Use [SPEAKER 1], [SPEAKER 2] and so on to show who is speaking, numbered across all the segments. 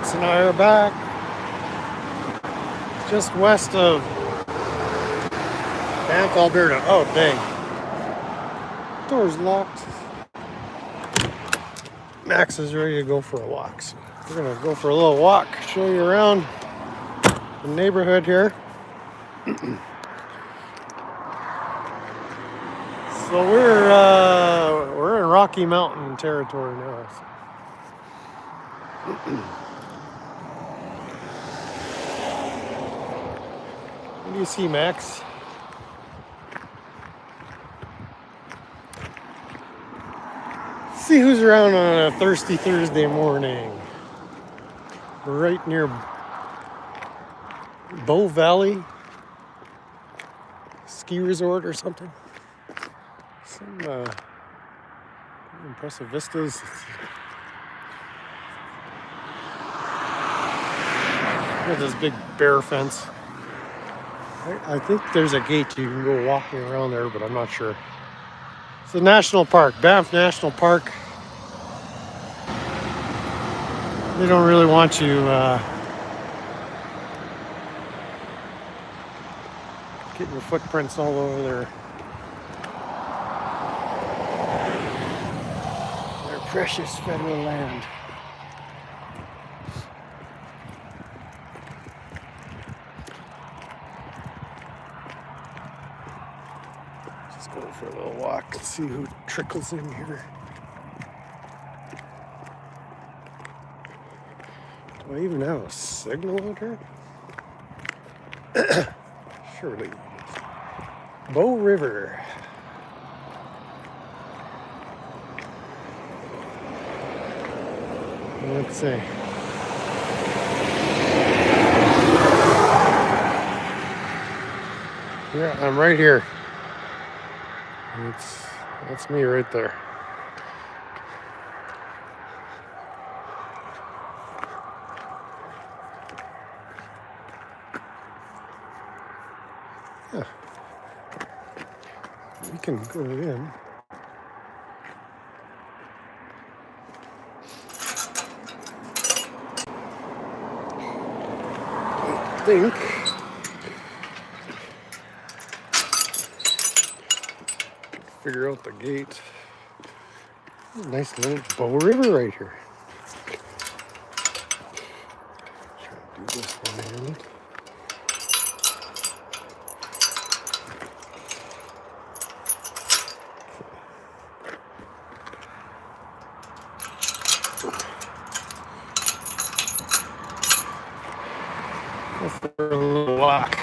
[SPEAKER 1] Max and I are back just west of Banff, Alberta. Oh, dang. Door's locked. Max is ready to go for a walk. So we're going to go for a little walk, show you around the neighborhood here. So we're in Rocky Mountain territory now. What do you see, Max? See who's around on a thirsty Thursday morning. We're right near Bow Valley ski resort or something. Some impressive vistas. There's this big bear fence. I think there's a gate you can go walking around there, but I'm not sure. It's a national park, Banff National Park. They don't really want you getting your footprints all over their precious federal land. Just going for a little walk and see who trickles in here. Do I even have a signal out here? Surely. Bow River. Let's see. Yeah, I'm right here. That's me right there. Yeah. We can go in. I think figure out the gate. Nice little Bow River right here. Try to do this one-handed. Go for a little walk.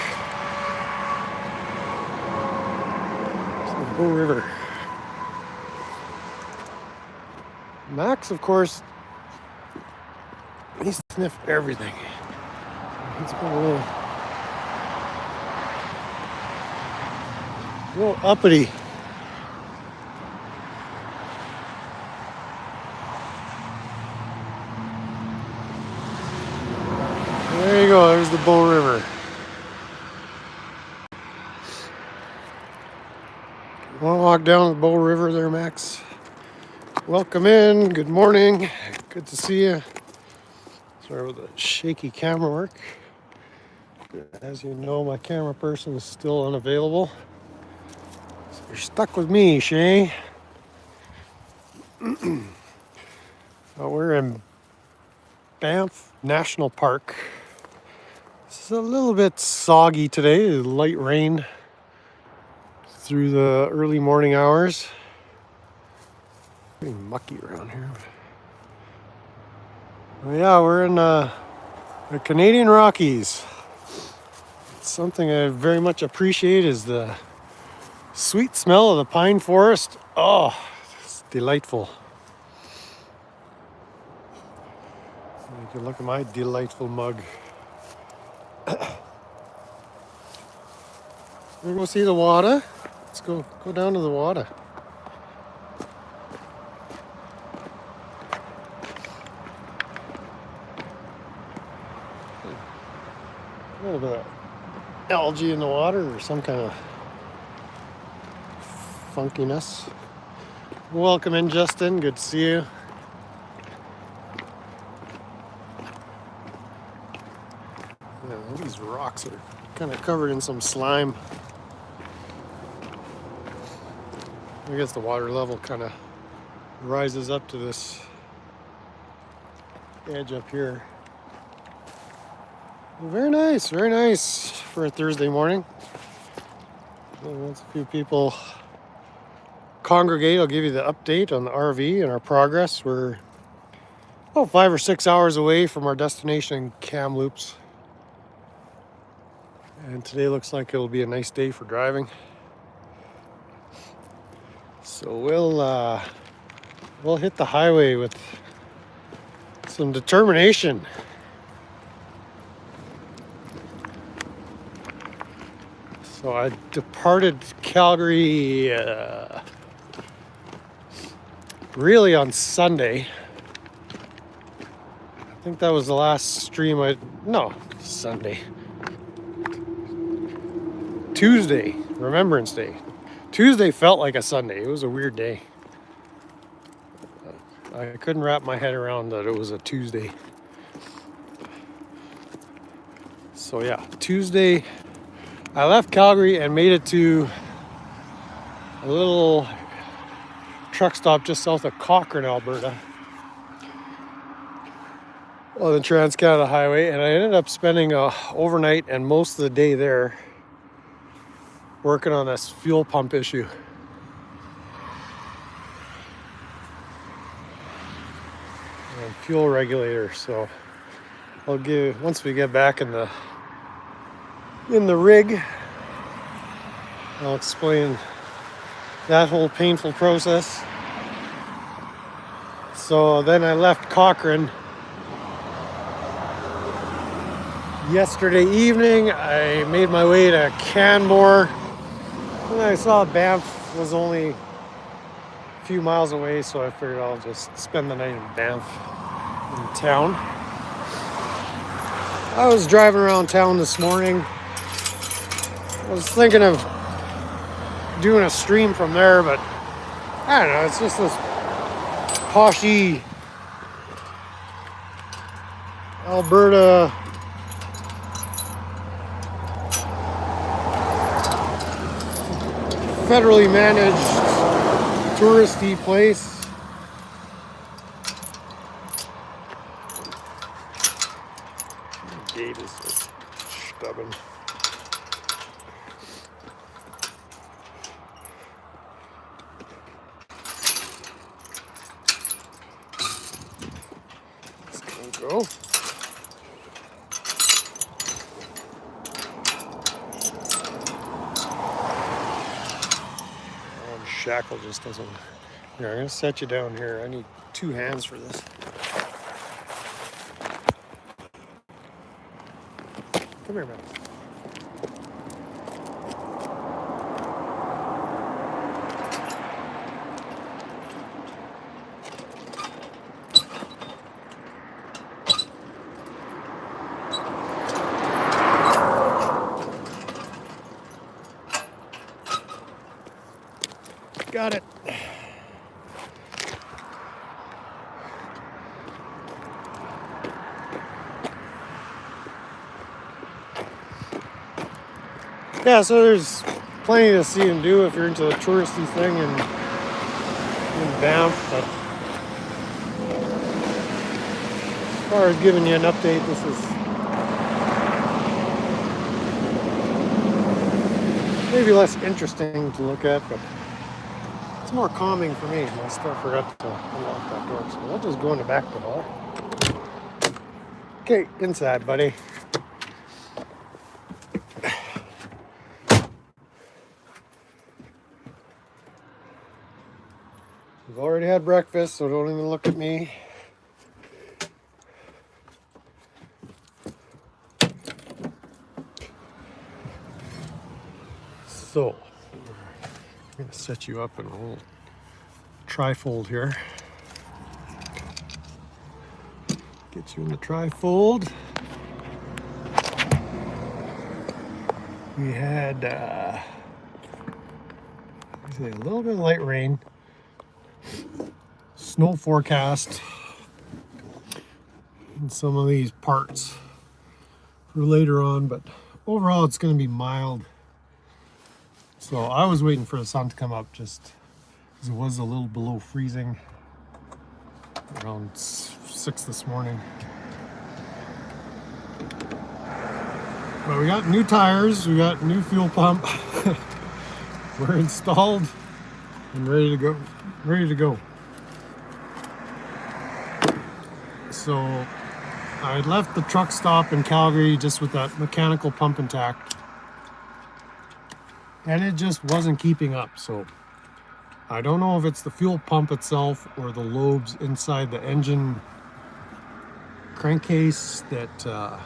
[SPEAKER 1] It's the Bow River. Max, of course, he sniffed everything. He's been a little uppity. There you go, there's the Bow River. Want to walk down the Bow River there, Max? Welcome in, good morning, good to see you. Sorry with the shaky camera work. As you know, my camera person is still unavailable. So you're stuck with me, Shay. We're in Banff National Park. It's a little bit soggy today, light rain through the early morning hours. Pretty mucky around here. Well, yeah, we're in the Canadian Rockies. Something I very much appreciate is the sweet smell of the pine forest. Oh, it's delightful. You can look at my delightful mug. We're going to see the water. Let's go down to the water. A little bit of algae in the water or some kind of funkiness. Welcome in, Justin. Good to see you. Yeah, these rocks are kind of covered in some slime. I guess the water level kind of rises up to this edge up here. Very nice for a Thursday morning. And once a few people congregate, I'll give you the update on the RV and our progress. We're about 5 or 6 hours away from our destination in Kamloops. And today looks like it'll be a nice day for driving. So we'll hit the highway with some determination. So I departed Calgary really on Sunday. I think that was the last stream Sunday. Tuesday, Remembrance Day. Tuesday felt like a Sunday. It was a weird day. I couldn't wrap my head around that it was a Tuesday. So yeah, Tuesday, I left Calgary and made it to a little truck stop just south of Cochrane, Alberta, on the Trans-Canada Highway, and I ended up spending overnight and most of the day there working on this fuel pump issue. And fuel regulator. So I'll give, once we get back in the rig, I'll explain that whole painful process. So then I left Cochrane yesterday evening. I made my way to Canmore, and I saw Banff was only a few miles away, so I figured I'll just spend the night in Banff in town. I was driving around town this morning. I was thinking of doing a stream from there, but I don't know, it's just this poshy Alberta federally managed touristy place. The gate is so stubborn. Let's go. Shackle just doesn't. Here, I'm gonna set you down here. I need 2 hands for this. Come here, man. Got it. Yeah, so there's plenty to see and do if you're into the touristy thing in Banff. But as far as giving you an update, this is maybe less interesting to look at, but it's more calming for me. I still forgot to unlock that door, so I'll just go in the back door. Okay, inside, buddy. We've already had breakfast, so don't even look at me. So, I'm going to set you up in a little trifold here. Get you in the trifold. We had a little bit of light rain. Snow forecast in some of these parts for later on, but overall it's going to be mild. So I was waiting for the sun to come up just because it was a little below freezing around 6 this morning. But we got new tires, we got new fuel pump. We're installed and ready to go. So I left the truck stop in Calgary just with that mechanical pump intact, and it just wasn't keeping up. So I don't know if it's the fuel pump itself or the lobes inside the engine crankcase that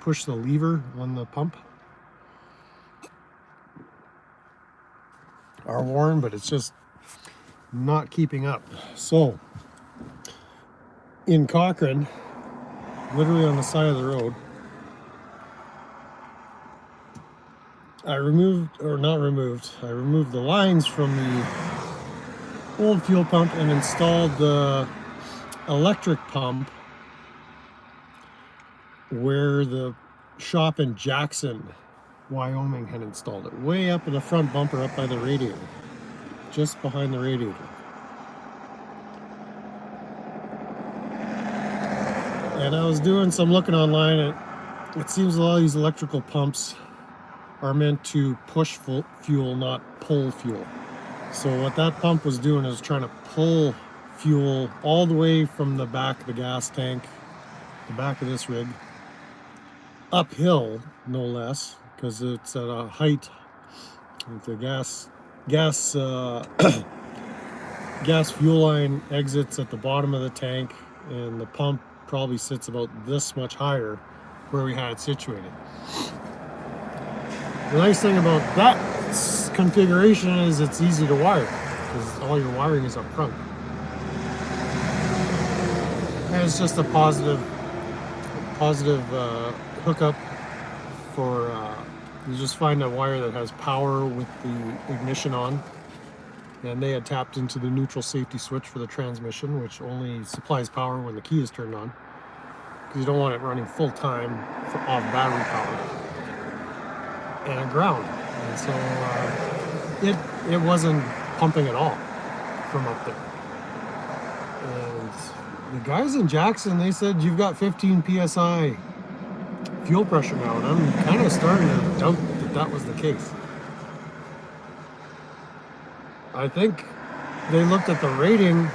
[SPEAKER 1] push the lever on the pump are worn, but it's just not keeping up. So in Cochrane, literally on the side of the road, I removed the lines from the old fuel pump and installed the electric pump where the shop in Jackson, Wyoming had installed it, way up in the front bumper up by the radiator, just behind the radiator. And I was doing some looking online, and it seems a lot of these electrical pumps are meant to push fuel, not pull fuel. So what that pump was doing is trying to pull fuel all the way from the back of the gas tank, the back of this rig, uphill, no less, because it's at a height. The gas fuel line exits at the bottom of the tank, and the pump probably sits about this much higher where we had it situated. The nice thing about that configuration is it's easy to wire because all your wiring is up front. And it's just a positive hookup for you just find a wire that has power with the ignition on, and they had tapped into the neutral safety switch for the transmission, which only supplies power when the key is turned on, because you don't want it running full time off battery power, and a ground. And so it wasn't pumping at all from up there. And the guys in Jackson, they said you've got 15 psi fuel pressure now, and I'm kind of starting to doubt that was the case. I think they looked at the rating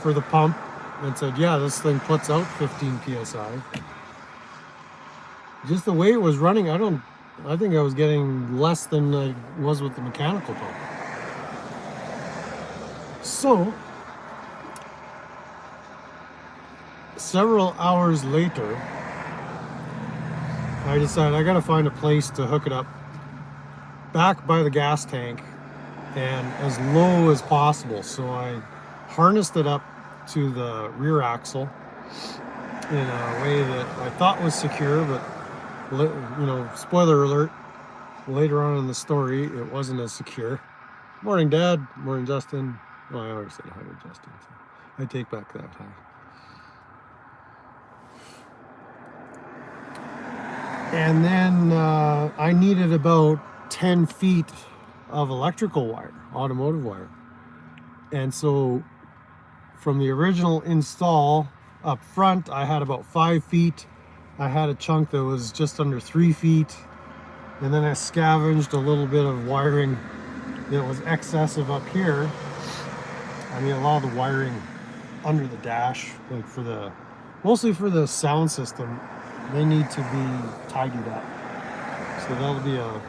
[SPEAKER 1] for the pump and said, yeah, this thing puts out 15 psi. Just the way it was running, I think I was getting less than I was with the mechanical pump. So several hours later, I decided I gotta find a place to hook it up back by the gas tank and as low as possible. So I harnessed it up to the rear axle in a way that I thought was secure, but spoiler alert, later on in the story, it wasn't as secure. Morning, Dad. Morning, Justin. Well, I already said hi to Justin, so I take back that hi. And then I needed about 10 feet of electrical wire, automotive wire. And so from the original install up front, I had about 5 feet. I had a chunk that was just under 3 feet. And then I scavenged a little bit of wiring that was excessive up here. I mean, a lot of the wiring under the dash, like mostly for the sound system, they need to be tidied up. So that'll be a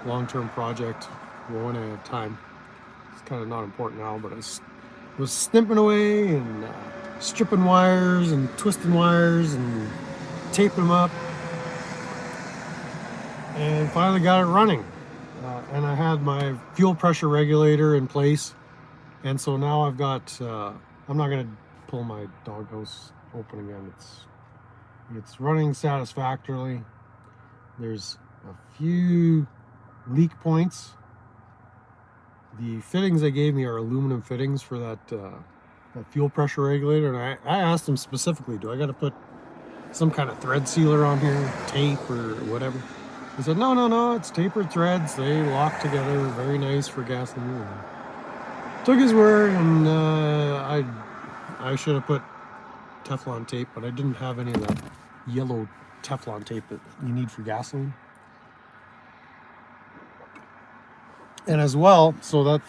[SPEAKER 1] long-term project when I have time. It's kind of not important now, but I was snipping away and stripping wires and twisting wires and taping them up, and finally got it running. And I had my fuel pressure regulator in place, and so now I've got, I'm not going to pull my doghouse open again. It's running satisfactorily. There's a few leak points. The fittings they gave me are aluminum fittings for that fuel pressure regulator, and I asked them specifically, do I got to put some kind of thread sealer on here, tape or whatever. He said, no, it's tapered threads. They lock together, very nice for gasoline. Took his word, and I should have put Teflon tape, but I didn't have any of that yellow Teflon tape that you need for gasoline. And as well, so that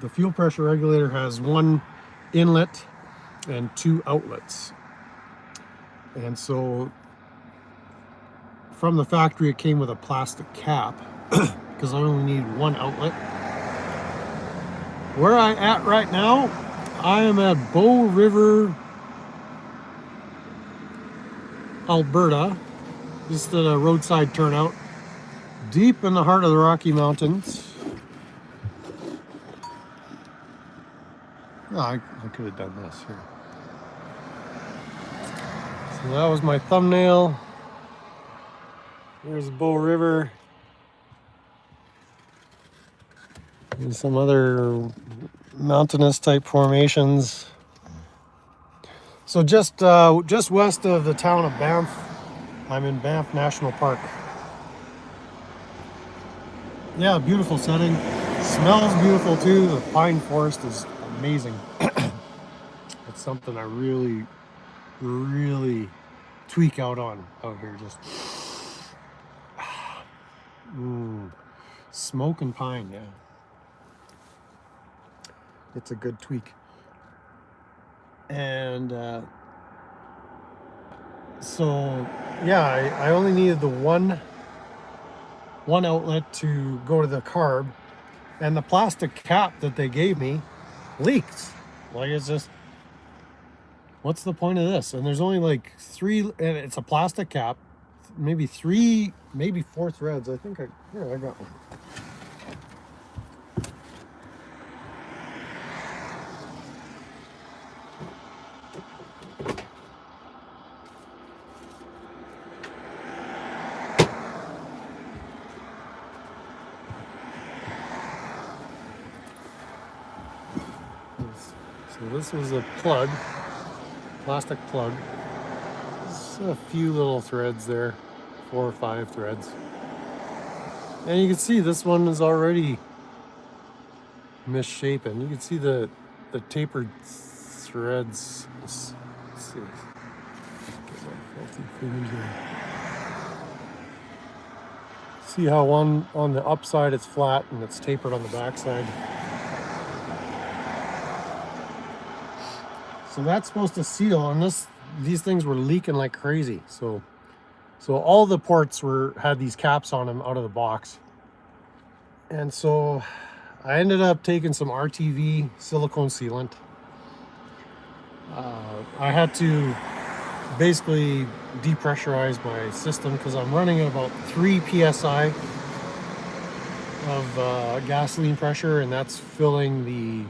[SPEAKER 1] the fuel pressure regulator has one inlet and two outlets. And so from the factory, it came with a plastic cap because I only need one outlet. Where I at right now, I am at Bow River, Alberta. Just at a roadside turnout, deep in the heart of the Rocky Mountains. Oh, I could have done this here. So that was my thumbnail. There's the Bow River. And some other mountainous type formations. So just west of the town of Banff, I'm in Banff National Park. Yeah, beautiful setting. Smells beautiful too. The pine forest is amazing. It's something I really tweak out here. Just smoke and pine, yeah. It's a good tweak. And so yeah, I only needed the one outlet to go to the carb, and the plastic cap that they gave me leaks. Like, it's just, what's the point of this? And there's only like three, and it's a plastic cap, maybe three, maybe four threads. I think I got one. So this was a plug, plastic plug. Just a few little threads there, 4 or 5 threads. And you can see this one is already misshapen. You can see the tapered threads. Let's see. Get my filthy fingers here. See how one on the upside it's flat and it's tapered on the backside. So that's supposed to seal, and these things were leaking like crazy. So all the ports had these caps on them out of the box. And so I ended up taking some RTV silicone sealant. I had to basically depressurize my system because I'm running at about 3 psi of gasoline pressure, and that's filling the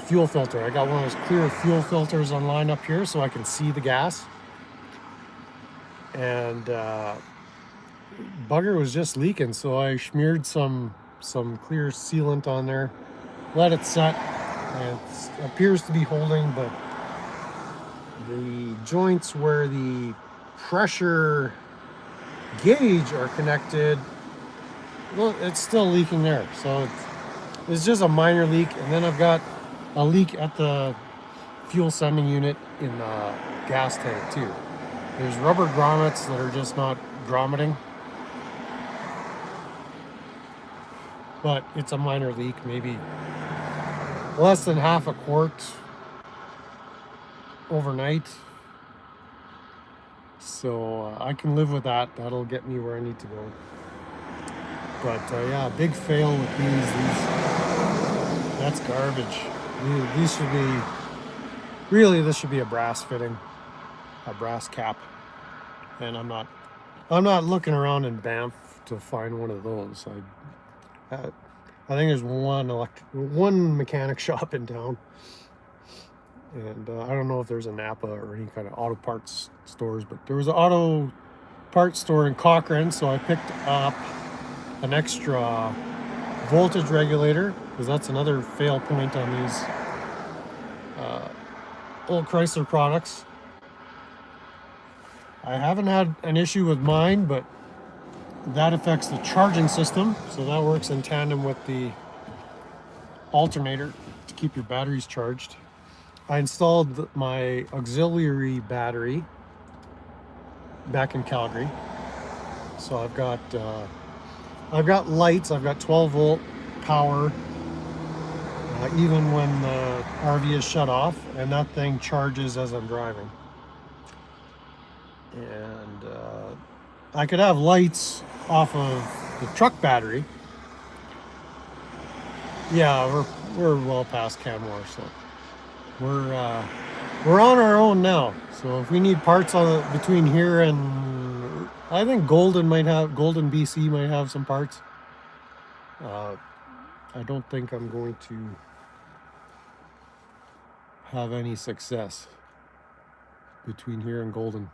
[SPEAKER 1] fuel filter. I got one of those clear fuel filters on line up here so I can see the gas. And bugger was just leaking, so I smeared some clear sealant on there, let it set, and it appears to be holding, but the joints where the pressure gauge are connected, well, it's still leaking there. So it's just a minor leak. And then I've got a leak at the fuel sending unit in the gas tank too. There's rubber grommets that are just not grommeting, but it's a minor leak, maybe less than half a quart overnight. So I can live with that. That'll get me where I need to go. But yeah, big fail with these. That's garbage. These should be, really, this should be a brass fitting, a brass cap. And I'm not looking around in Banff to find one of those. I think there's one mechanic shop in town, and I don't know if there's a Napa or any kind of auto parts stores, but there was an auto parts store in Cochrane, so I picked up an extra voltage regulator, because that's another fail point on these old Chrysler products. I haven't had an issue with mine, but that affects the charging system. So that works in tandem with the alternator to keep your batteries charged. I installed my auxiliary battery back in Calgary. So I've got lights. I've got 12-volt power, even when the RV is shut off, and that thing charges as I'm driving. And I could have lights off of the truck battery. Yeah, we're well past Canmore, so we're on our own now. So if we need parts between here and, I think Golden BC might have some parts. I don't think I'm going to have any success between here and Golden,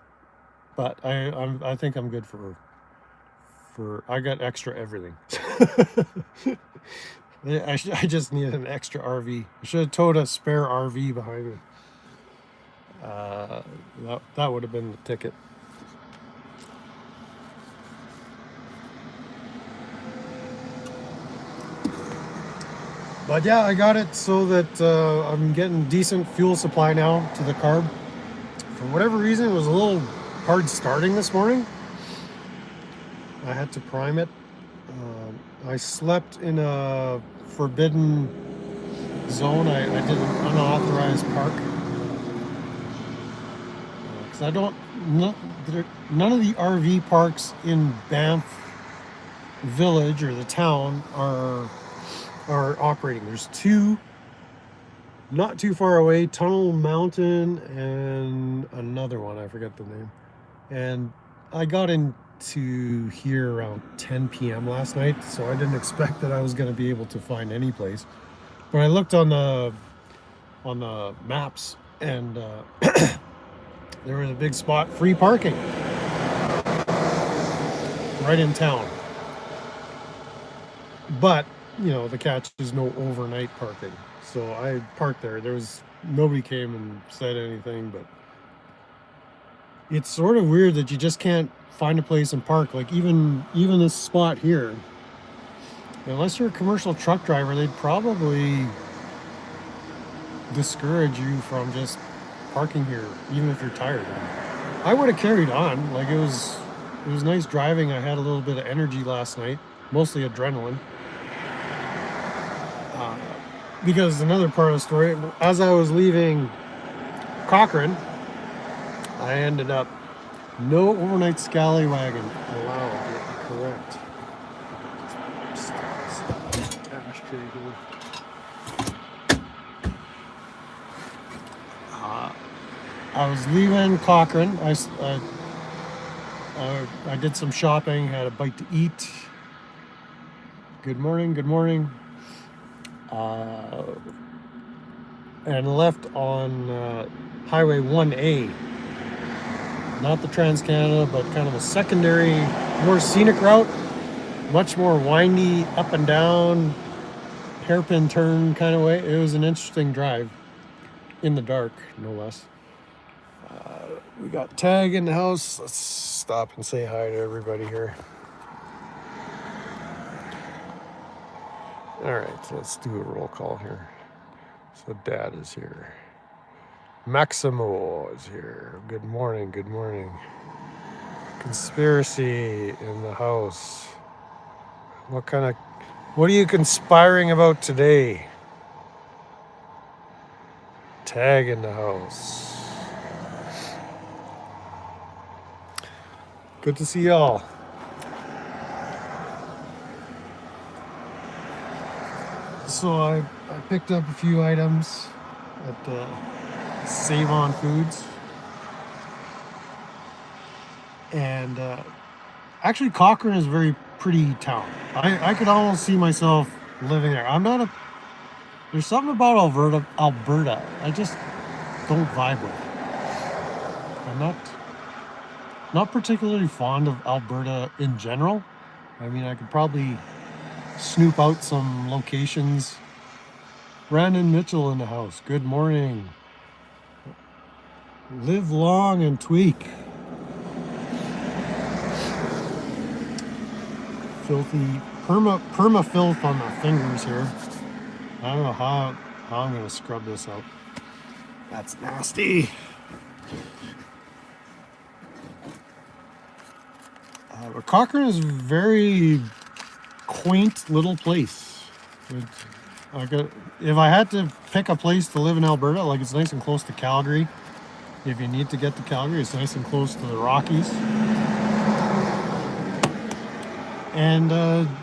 [SPEAKER 1] but I think I'm good for I got extra everything. I just need an extra RV. I should have towed a spare RV behind me. That would have been the ticket. But yeah, I got it so that I'm getting decent fuel supply now to the carb. For whatever reason, it was a little hard starting this morning. I had to prime it. I slept in a forbidden zone. I did an unauthorized park. Because none of the RV parks in Banff Village or the town are operating. There's two not too far away, Tunnel Mountain and another one, I forget the name. And I got into here around 10 p.m. last night, so I didn't expect that I was going to be able to find any place. But I looked on the maps, and there was a big spot, free parking, right in town. But you know, the catch is no overnight parking. So I parked there. Nobody came and said anything, but it's sort of weird that you just can't find a place and park. Like even this spot here, unless you're a commercial truck driver, they'd probably discourage you from just parking here, even if you're tired. I would have carried on. Like it was nice driving. I had a little bit of energy last night, mostly adrenaline. Because another part of the story, as I was leaving Cochrane, I ended up no overnight scallywagon allowed. Correct. I was leaving Cochrane. I did some shopping, had a bite to eat. Good morning. And left on Highway 1A. Not the Trans-Canada, but kind of a secondary, more scenic route. Much more windy, up and down, hairpin turn kind of way. It was an interesting drive. In the dark, no less. We got Tag in the house. Let's stop and say hi to everybody here. All right, let's do a roll call here. So Dad is here. Maximo is here. Good morning. Conspiracy in the house. What are you conspiring about today? Tag in the house. Good to see y'all. So I picked up a few items at Save On Foods. And actually Cochrane is a very pretty town. I could almost see myself living there. There's something about Alberta I just don't vibe with. I'm not particularly fond of Alberta in general. I mean, I could probably snoop out some locations. Brandon Mitchell in the house. Good morning. Live long and tweak. Filthy perma filth on my fingers here. I don't know how I'm gonna scrub this out. That's nasty. But Cochrane is a very quaint little place. If I had to pick a place to live in Alberta, like it's nice and close to Calgary. If you need to get to Calgary, it's nice and close to the Rockies. And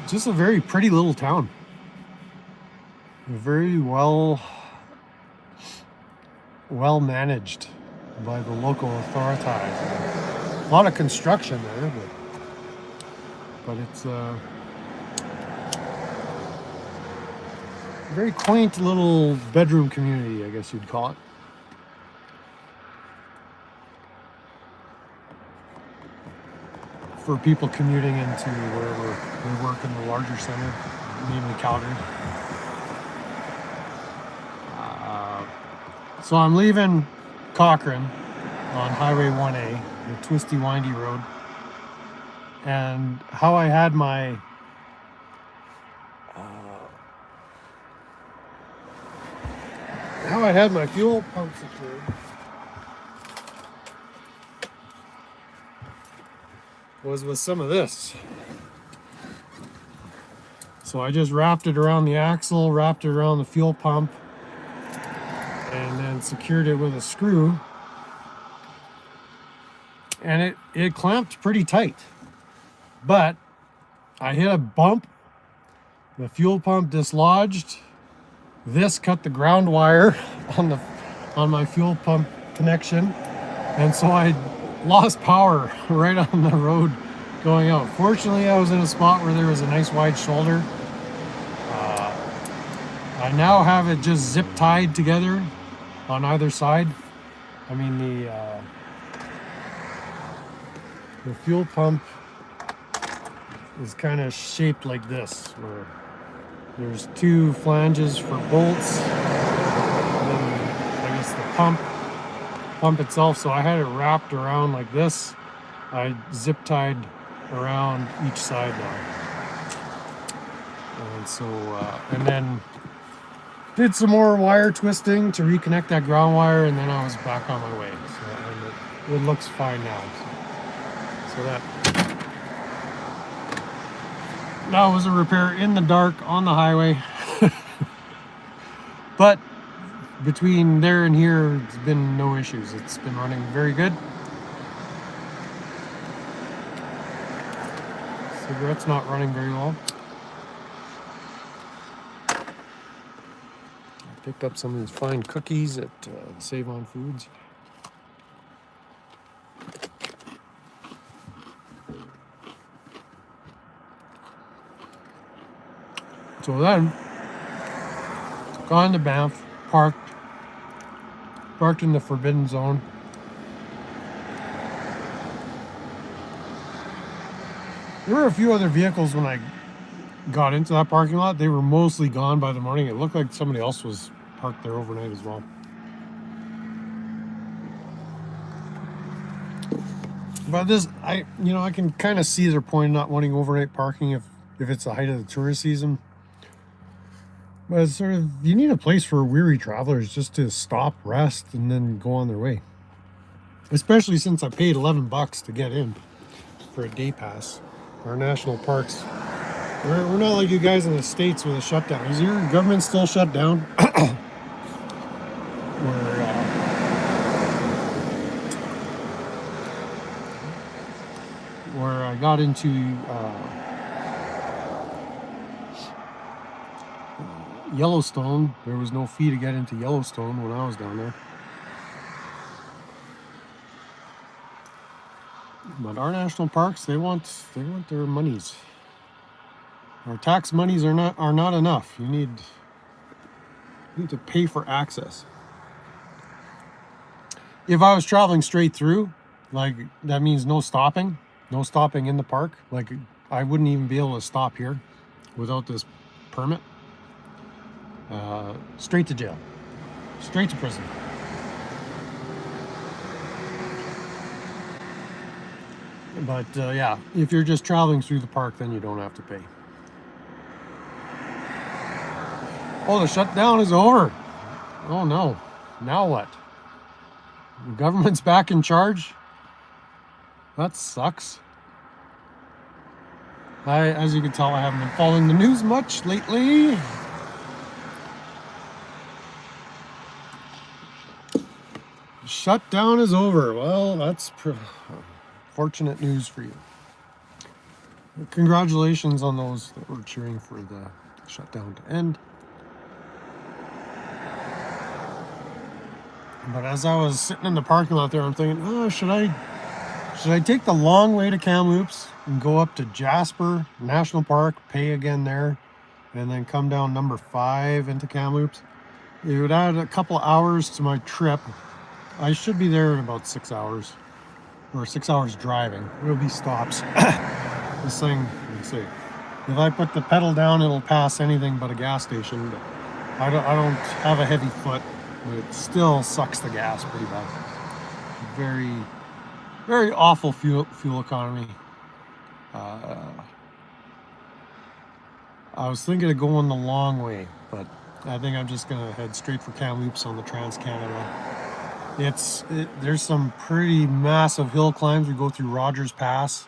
[SPEAKER 1] just a very pretty little town. Very well managed by the local authorities. A lot of construction there, but it's a very quaint little bedroom community, I guess you'd call it. For people commuting into wherever they work in the larger center, mainly Calgary. So I'm leaving Cochrane on Highway 1A, the twisty, windy road. And how I had my fuel pump secured was with some of this. So I just wrapped it around the axle, wrapped it around the fuel pump, and then secured it with a screw. And it clamped pretty tight. But I hit a bump, the fuel pump dislodged, this cut the ground wire on my fuel pump connection, and so I lost power right on the road going out. Fortunately, I was in a spot where there was a nice wide shoulder. I now have it just zip tied together on either side. I mean, the fuel pump is kind of shaped like this, where there's two flanges for bolts, and then I guess the pump itself. So I had it wrapped around like this. I zip tied around each side now, and so and then did some more wire twisting to reconnect that ground wire, and then I was back on my way. So it looks fine now. So that was a repair in the dark on the highway. But between there and here, it's been no issues. It's been running very good. Cigarette's not running very well. I picked up some of these fine cookies at Save On Foods. So then, gone to Banff, parked in the forbidden zone. There were a few other vehicles when I got into that parking lot. They were mostly gone by the morning. It looked like somebody else was parked there overnight as well. But this, I can kind of see their point not wanting overnight parking if it's the height of the tourist season. But it's sort of, you need a place for weary travelers just to stop, rest, and then go on their way. Especially since I paid $11 to get in for a day pass. Our national parks. We're not like you guys in the States with a shutdown. Is your government still shut down? Where I got into Yellowstone, there was no fee to get into Yellowstone when I was down there. But our national parks, they want their monies. Our tax monies are not enough. You need to pay for access. If I was traveling straight through, like that means no stopping in the park. Like I wouldn't even be able to stop here without this permit. Straight to jail, straight to prison. But yeah, if you're just traveling through the park, then you don't have to pay. Oh, the shutdown is over. Oh no. Now what? The government's back in charge? That sucks. As you can tell, I haven't been following the news much lately. Shutdown is over. Well, that's fortunate news for you. Congratulations on those that were cheering for the shutdown to end. But as I was sitting in the parking lot there, I'm thinking, oh, should I take the long way to Kamloops and go up to Jasper National Park, pay again there, and then come down number 5 into Kamloops? It would add a couple hours to my trip. I should be there in about 6 hours, or 6 hours driving. There'll be stops. This thing, let's see. If I put the pedal down, it'll pass anything but a gas station. But I don't have a heavy foot, but it still sucks the gas pretty bad. Very, very awful fuel economy. I was thinking of going the long way, but I think I'm just gonna head straight for Kamloops on the Trans-Canada. There's some pretty massive hill climbs. We go through Rogers Pass,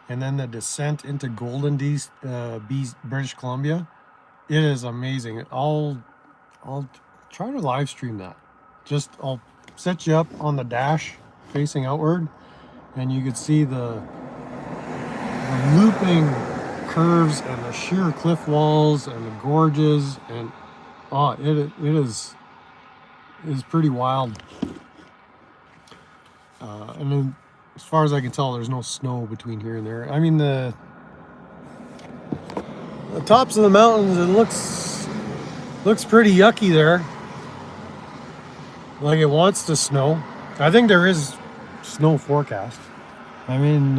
[SPEAKER 1] and then the descent into Golden British Columbia. It is amazing. I'll try to live stream that. I'll set you up on the dash facing outward, and you could see the looping curves and the sheer cliff walls and the gorges, and it is pretty wild. And then, as far as I can tell, there's no snow between here and there. I mean, the tops of the mountains, it looks pretty yucky there. Like it wants to snow. I think there is snow forecast. I mean,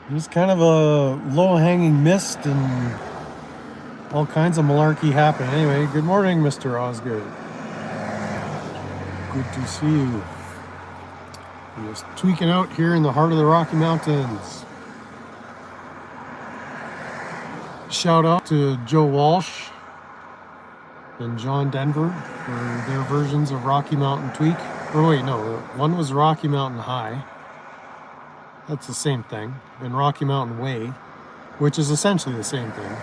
[SPEAKER 1] there's kind of a low-hanging mist and all kinds of malarkey happening. Anyway, good morning, Mr. Osgood. Good to see you. I'm just tweaking out here in the heart of the Rocky Mountains. Shout out to Joe Walsh and John Denver for their versions of Rocky Mountain Tweek. Or wait, no, one was Rocky Mountain High. That's the same thing. And Rocky Mountain Way, which is essentially the same thing.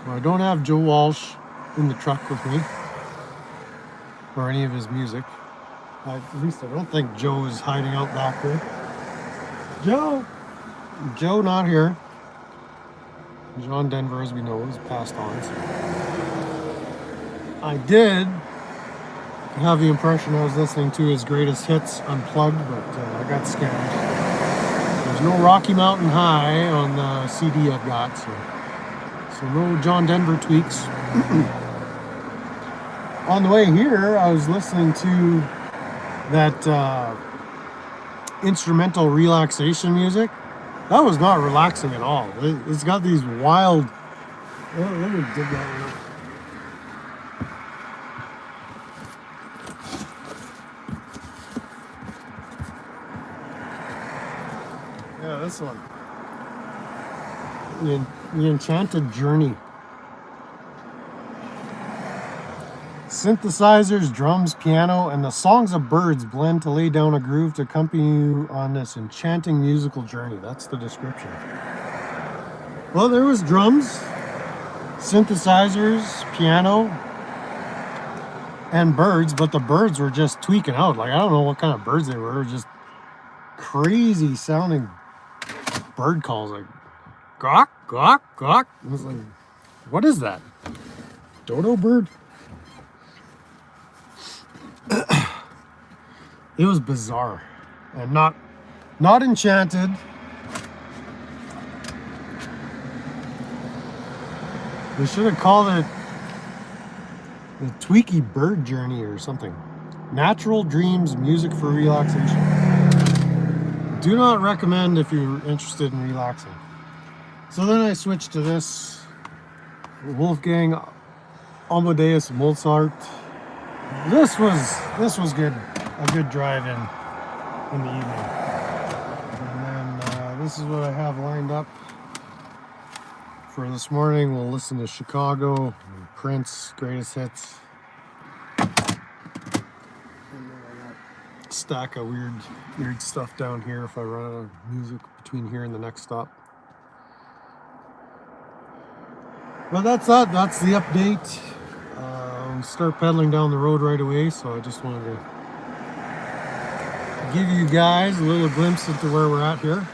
[SPEAKER 1] Well, I don't have Joe Walsh in the truck with me, or any of his music. At least I don't think Joe is hiding out back there. Joe not here. John Denver, as we know, is passed on. So. I did have the impression I was listening to his greatest hits unplugged, but I got scammed. There's no Rocky Mountain High on the CD I've got, so no John Denver tweaks. On the way here, I was listening to that instrumental relaxation music. That was not relaxing at all. It's got these wild... Oh, let me dig that one up. Yeah, this one. The Enchanted Journey. Synthesizers, drums, piano, and the songs of birds blend to lay down a groove to accompany you on this enchanting musical journey. That's the description. Well, there was drums, synthesizers, piano, and birds, but the birds were just tweaking out. Like, I don't know what kind of birds they were. Just crazy sounding bird calls, like gawk, gawk, gawk. I was like, what is that? Dodo bird? It was bizarre and not enchanted. They should have called it the Tweeky Bird Journey or something. Natural Dreams Music for Relaxation. Do not recommend if you're interested in relaxing. So then I switched to this Wolfgang Amadeus Mozart. This was good. a good drive in the evening. And then this is what I have lined up for this morning. We'll listen to Chicago, and Prince, greatest hits. And then I got a stack of weird stuff down here if I run out of music between here and the next stop. Well, that's that. That's the update. Start pedaling down the road right away, so I just wanted to give you guys a little glimpse into where we're at here.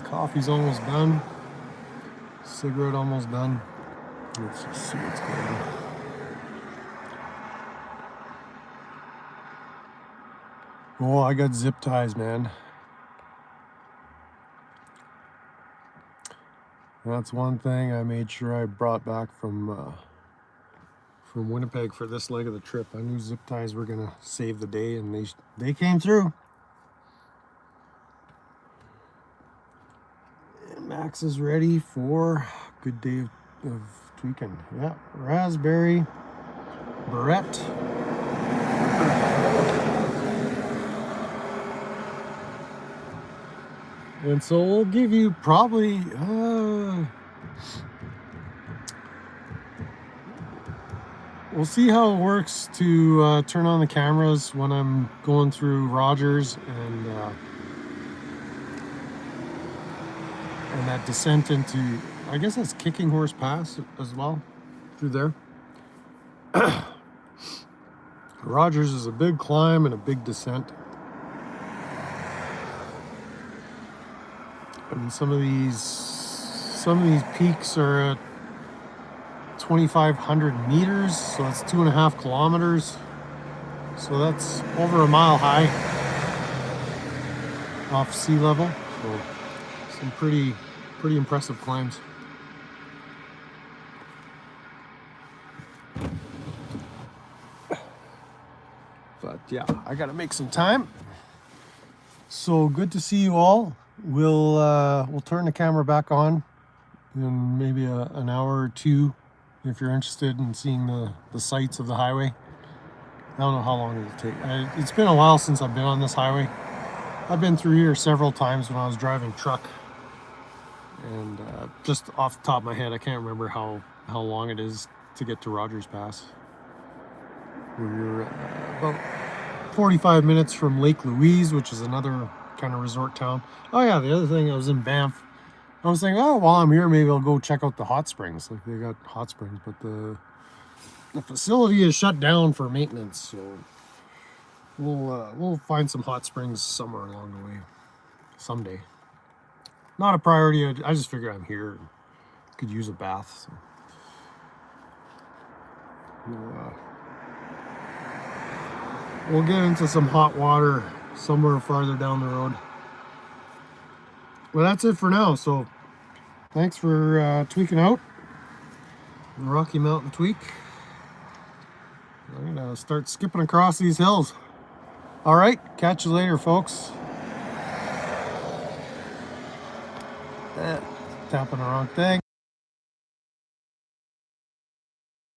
[SPEAKER 1] Coffee's almost done. Cigarette almost done. Let's just see what's going on. Oh, I got zip ties, man. That's one thing I made sure I brought back from Winnipeg for this leg of the trip. I knew zip ties were gonna save the day, and they came through. And Max is ready for a good day of tweaking. Yeah, raspberry, barrette. And so we'll give you probably we'll see how it works to turn on the cameras when I'm going through Rogers and that descent into, I guess that's Kicking Horse Pass as well, through there. Rogers is a big climb and a big descent. And some of these peaks are at 2,500 meters, so that's 2.5 kilometers. So that's over a mile high off sea level. So some pretty impressive climbs. But yeah, I gotta make some time. So good to see you all. We'll turn the camera back on in maybe an hour or two if you're interested in seeing the sights of the highway. I don't know how long it'll take. It's been a while since I've been on this highway. I've been through here several times when I was driving truck, and just off the top of my head, I can't remember how long it is to get to Rogers Pass. We're about 45 minutes from Lake Louise, which is another kind of resort town. Oh yeah, the other thing, I was in Banff. I was thinking, oh, while I'm here, maybe I'll go check out the hot springs. Like, they got hot springs, but the facility is shut down for maintenance, so we'll find some hot springs somewhere along the way someday. Not a priority. I just figured I'm here and could use a bath. So we'll get into some hot water somewhere farther down the road. Well, that's it for now. So thanks for tweaking out the Rocky Mountain Tweek. I'm gonna start skipping across these hills. All right, catch you later, folks. Tapping the wrong thing.